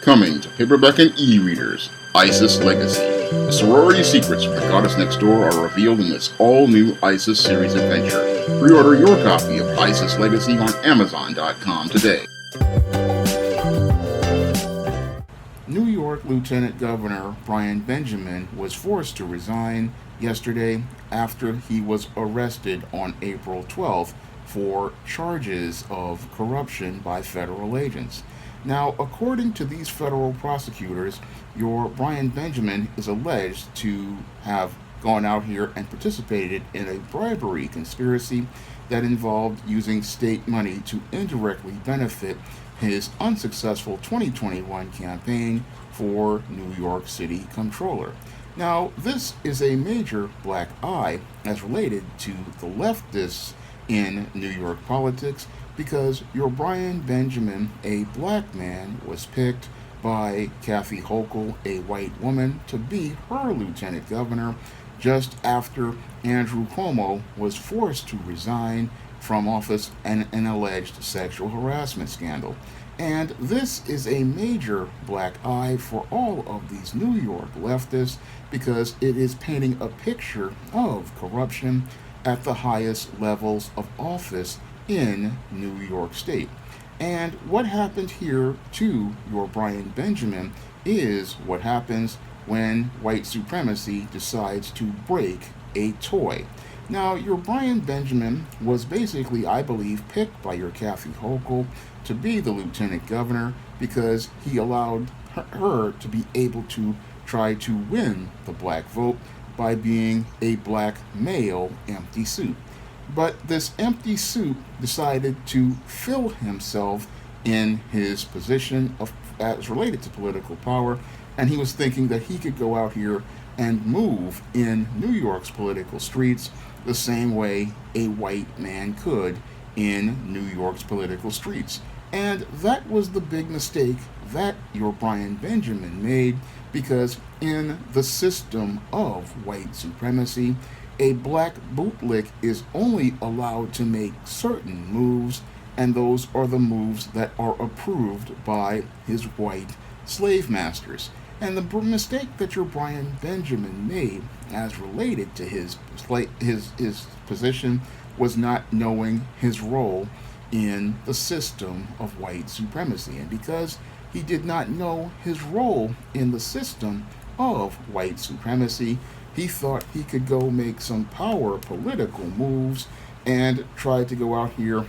Coming to paperback and e-readers, ISIS Legacy. The sorority secrets from the goddess next door are revealed in this all-new ISIS series adventure. Pre-order your copy of ISIS Legacy on Amazon.com today. New York Lieutenant Governor Brian Benjamin was forced to resign yesterday after he was arrested on April 12th for charges of corruption by federal agents. Now, according to these federal prosecutors, your Brian Benjamin is alleged to have gone out here and participated in a bribery conspiracy that involved using state money to indirectly benefit his unsuccessful 2021 campaign for New York City Comptroller. Now, this is a major black eye as related to the leftists in New York politics, because your Brian Benjamin, a black man, was picked by Kathy Hochul, a white woman, to be her lieutenant governor just after Andrew Cuomo was forced to resign from office in an alleged sexual harassment scandal. And this is a major black eye for all of these New York leftists, because it is painting a picture of corruption at the highest levels of office in New York State. And what happened here to your Brian Benjamin is what happens when white supremacy decides to break a toy. Now, your Brian Benjamin was basically, I believe, picked by your Kathy Hochul to be the lieutenant governor because he allowed her to be able to try to win the black vote by being a black male empty suit. But this empty suit decided to fill himself in his position as related to political power, and he was thinking that he could go out here and move in New York's political streets the same way a white man could in New York's political streets. And that was the big mistake that your Brian Benjamin made, because in the system of white supremacy, a black bootlick is only allowed to make certain moves, and those are the moves that are approved by his white slave masters. And the mistake that your Brian Benjamin made as related to his position was not knowing his role in the system of white supremacy. And because he did not know his role in the system of white supremacy, he thought he could go make some power political moves and try to go out here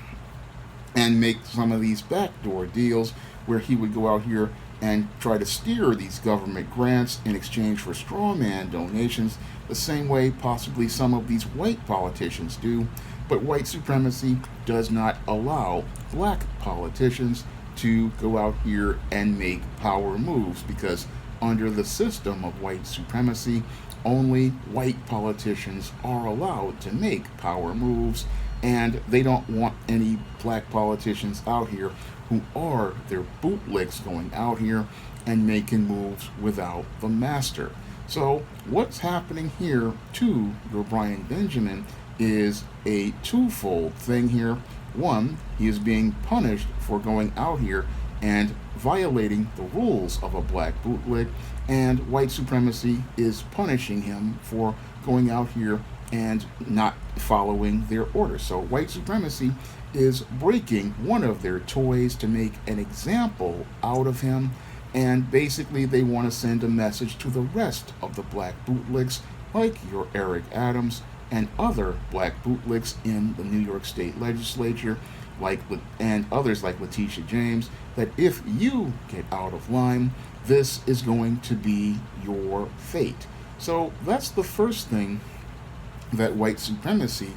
and make some of these backdoor deals where he would go out here and try to steer these government grants in exchange for straw man donations, the same way possibly some of these white politicians do. But white supremacy does not allow black politicians to go out here and make power moves, because under the system of white supremacy, only white politicians are allowed to make power moves, and they don't want any black politicians out here who are their bootlicks going out here and making moves without the master. So what's happening here to your Brian Benjamin is a twofold thing here. One, he is being punished for going out here and violating the rules of a black bootlick, and white supremacy is punishing him for going out here and not following their orders. So white supremacy is breaking one of their toys to make an example out of him, and basically they want to send a message to the rest of the black bootlicks, like your Eric Adams and other black bootlicks in the New York State Legislature, and others like Letitia James, that if you get out of line, this is going to be your fate. So that's the first thing that white supremacy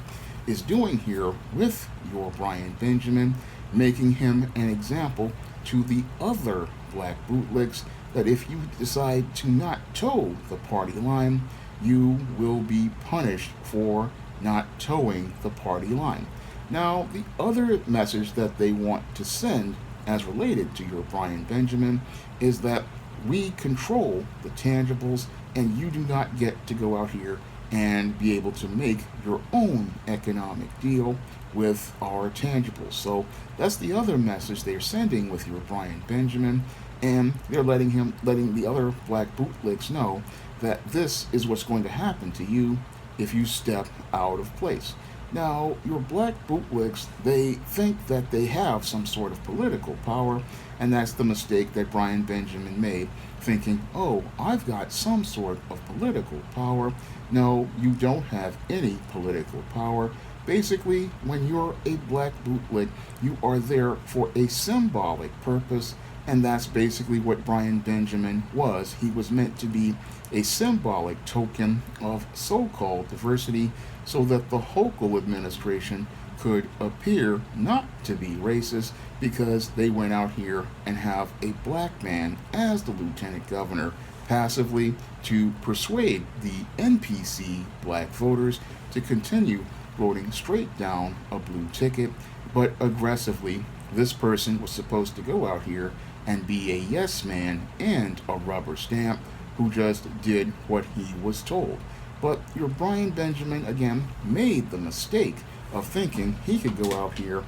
is doing here with your Brian Benjamin, making him an example to the other black bootlicks, that if you decide to not toe the party line, you will be punished for not towing the party line. Now, the other message that they want to send as related to your Brian Benjamin is that we control the tangibles, and you do not get to go out here and be able to make your own economic deal with our tangibles. So that's the other message they're sending with your Brian Benjamin. and they're letting the other black bootlicks know that this is what's going to happen to you if you step out of place. Now, your black bootlicks, they think that they have some sort of political power, and that's the mistake that Brian Benjamin made, thinking, oh, I've got some sort of political power. No, you don't have any political power. Basically, when you're a black bootlick, you are there for a symbolic purpose, and that's basically what Brian Benjamin was. He was meant to be a symbolic token of so-called diversity so that the Hochul administration could appear not to be racist because they went out here and have a black man as the lieutenant governor passively to persuade the NPC black voters to continue voting straight down a blue ticket, but aggressively. This person was supposed to go out here and be a yes man and a rubber stamp who just did what he was told. But your Brian Benjamin, again, made the mistake of thinking he could go out here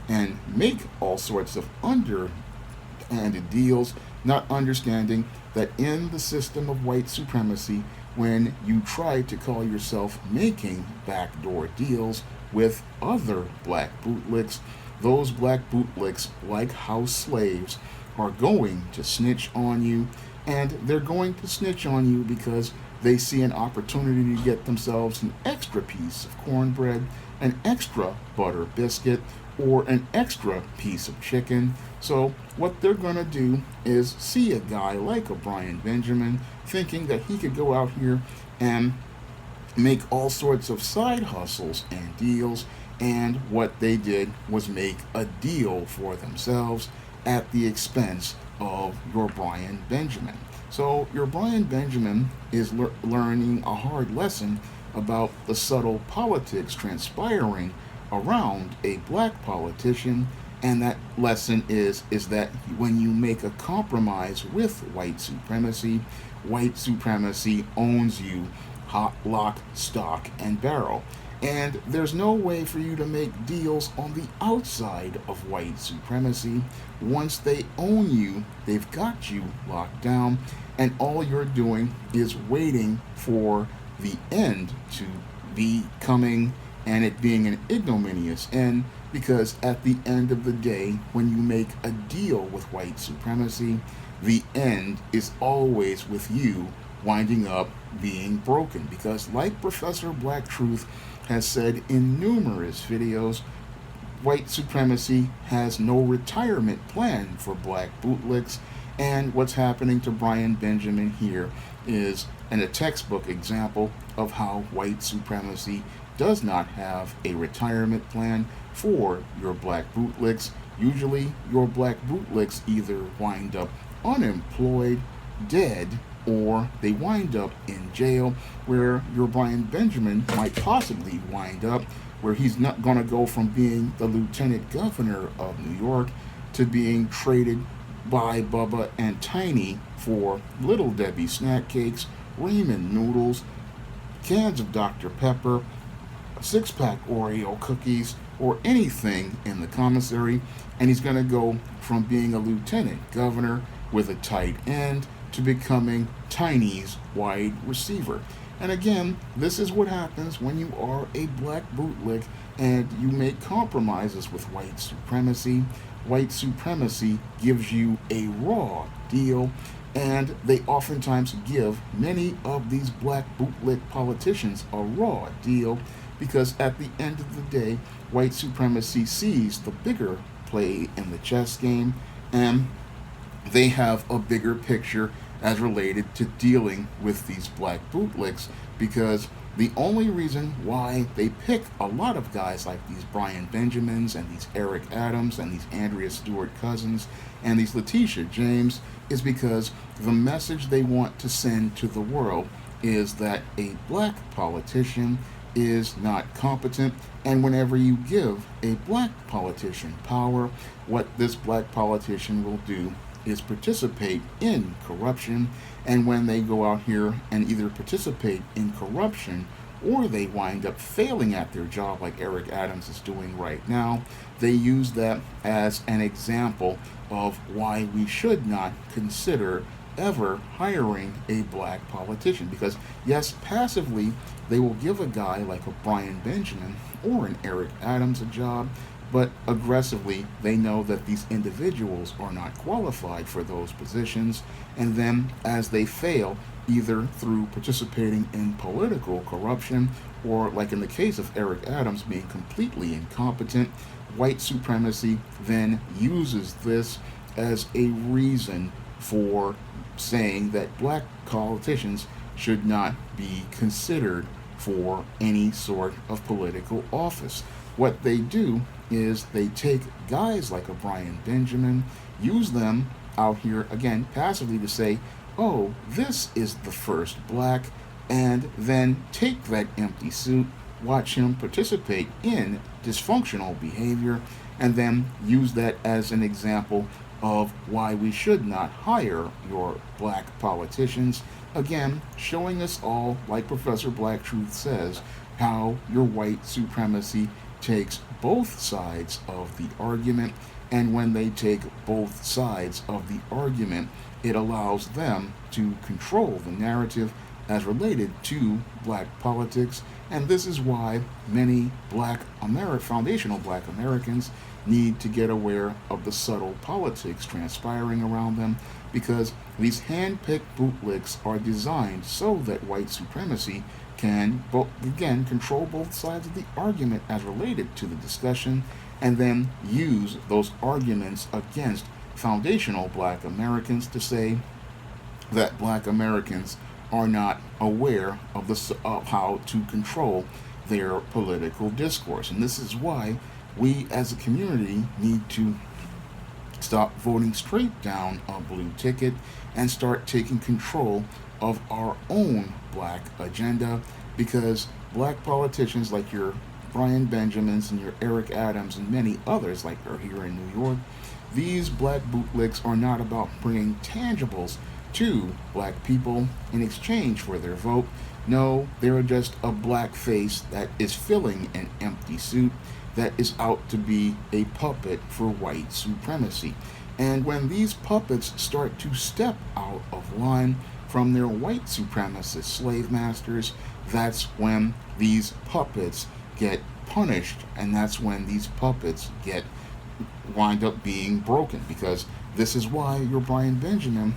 and make all sorts of underhanded deals, not understanding that in the system of white supremacy, when you try to call yourself making backdoor deals with other black bootlicks, those black bootlicks, like house slaves, are going to snitch on you, and they're going to snitch on you because they see an opportunity to get themselves an extra piece of cornbread, an extra butter biscuit, or an extra piece of chicken. So what they're going to do is see a guy like a Brian Benjamin thinking that he could go out here and make all sorts of side hustles and deals, and what they did was make a deal for themselves at the expense of your Brian Benjamin. So your Brian Benjamin is learning a hard lesson about the subtle politics transpiring around a black politician, and that lesson is that when you make a compromise with white supremacy owns you hot, lock, stock, and barrel. And there's no way for you to make deals on the outside of white supremacy. Once they own you, they've got you locked down, and all you're doing is waiting for the end to be coming, and it being an ignominious end, because at the end of the day, when you make a deal with white supremacy, the end is always with you winding up being broken. Because like Professor Black Truth has said in numerous videos, white supremacy has no retirement plan for black bootlicks, and what's happening to Brian Benjamin here is a textbook example of how white supremacy does not have a retirement plan for your black bootlicks. Usually your black bootlicks either wind up unemployed, dead, or they wind up in jail, where your Brian Benjamin might possibly wind up, where he's not going to go from being the lieutenant governor of New York to being traded by Bubba and Tiny for Little Debbie snack cakes, ramen noodles, cans of Dr. Pepper, a six-pack Oreo cookies, or anything in the commissary, and he's going to go from being a lieutenant governor with a tight end to becoming Tiny's wide receiver. And again, this is what happens when you are a black bootlick and you make compromises with white supremacy. White supremacy gives you a raw deal, and they oftentimes give many of these black bootlick politicians a raw deal, because at the end of the day, white supremacy sees the bigger play in the chess game, and they have a bigger picture as related to dealing with these black bootlicks, because the only reason why they pick a lot of guys like these Brian Benjamins and these Eric Adams and these Andrea Stewart Cousins and these Letitia James is because the message they want to send to the world is that a black politician is not competent, and whenever you give a black politician power, what this black politician will do is participate in corruption. And when they go out here and either participate in corruption or they wind up failing at their job like Eric Adams is doing right now, they use that as an example of why we should not consider ever hiring a black politician. Because, yes, passively, they will give a guy like a Brian Benjamin or an Eric Adams a job, but aggressively, they know that these individuals are not qualified for those positions, and then as they fail, either through participating in political corruption or, like in the case of Eric Adams, being completely incompetent, white supremacy then uses this as a reason for saying that black politicians should not be considered for any sort of political office. What they do is they take guys like a Brian Benjamin, use them out here again passively to say, oh, this is the first black, and then take that empty suit, watch him participate in dysfunctional behavior, and then use that as an example of why we should not hire your black politicians. Again, showing us all, like Professor Black Truth says, how your white supremacy takes both sides of the argument, and when they take both sides of the argument, it allows them to control the narrative as related to black politics. And this is why many foundational black Americans need to get aware of the subtle politics transpiring around them, because these hand-picked bootlicks are designed so that white supremacy can, again, control both sides of the argument as related to the discussion, and then use those arguments against foundational black Americans to say that black Americans are not aware of how to control their political discourse. And this is why we as a community need to stop voting straight down a blue ticket and start taking control of our own black agenda, because black politicians like your Brian Benjamins and your Eric Adams and many others like are here in New York, these black bootlicks are not about bringing tangibles to black people in exchange for their vote. No, they're just a black face that is filling an empty suit that is out to be a puppet for white supremacy. And when these puppets start to step out of line from their white supremacist slave masters, that's when these puppets get punished, and that's when these puppets wind up being broken. Because this is why your Brian Benjamin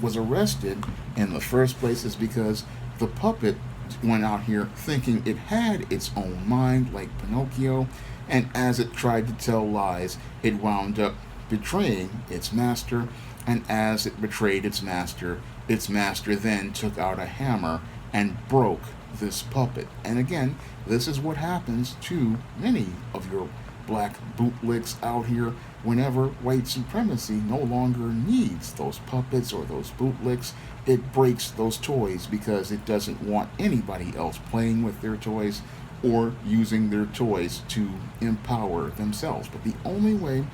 was arrested in the first place, is because the puppet went out here thinking it had its own mind like Pinocchio, and as it tried to tell lies, it wound up betraying its master, and as it betrayed its master then took out a hammer and broke this puppet. And again, this is what happens to many of your black bootlicks out here whenever white supremacy no longer needs those puppets or those bootlicks. It breaks those toys because it doesn't want anybody else playing with their toys or using their toys to empower themselves. But the only way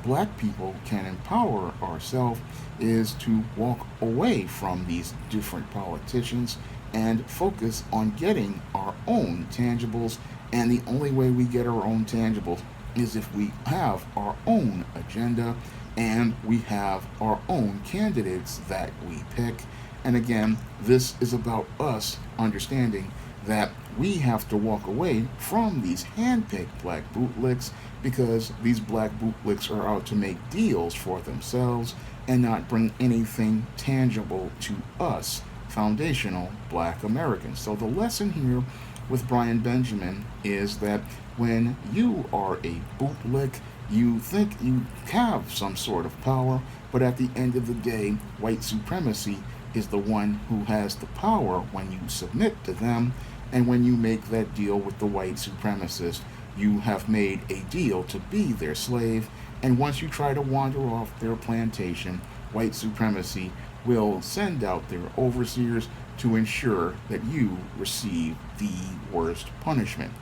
black people can empower ourselves is to walk away from these different politicians and focus on getting our own tangibles. And the only way we get our own tangibles is if we have our own agenda and we have our own candidates that we pick. And again, this is about us understanding that we have to walk away from these hand-picked black bootlicks, because these black bootlicks are out to make deals for themselves and not bring anything tangible to us, foundational black Americans. So the lesson here with Brian Benjamin is that when you are a bootlick, you think you have some sort of power, but at the end of the day, white supremacy is the one who has the power when you submit to them. And when you make that deal with the white supremacist, you have made a deal to be their slave. And once you try to wander off their plantation, white supremacy will send out their overseers to ensure that you receive the worst punishment.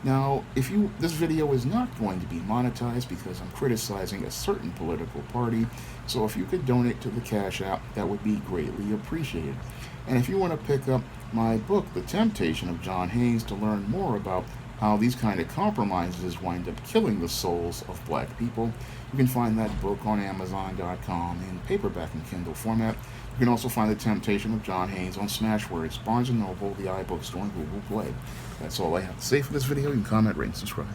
Now, this video is not going to be monetized because I'm criticizing a certain political party, so if you could donate to the Cash App, that would be greatly appreciated. And if you want to pick up my book, The Temptation of John Haynes, to learn more about how these kind of compromises wind up killing the souls of black people, you can find that book on Amazon.com in paperback and Kindle format. You can also find The Temptation of John Haynes on Smashwords, Barnes & Noble, the iBookstore, and Google Play. That's all I have to say for this video. You can comment, rate, and subscribe.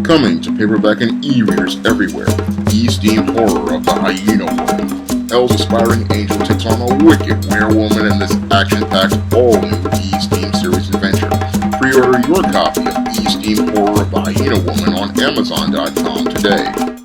Coming to paperback and e-readers everywhere, E-Steam Horror of the Hyena Woman. Hell's aspiring angel takes on a wicked werewoman in this action-packed, all-new E-Steam series adventure. Pre-order your copy of E-Steam Horror of the Hyena Woman on Amazon.com today.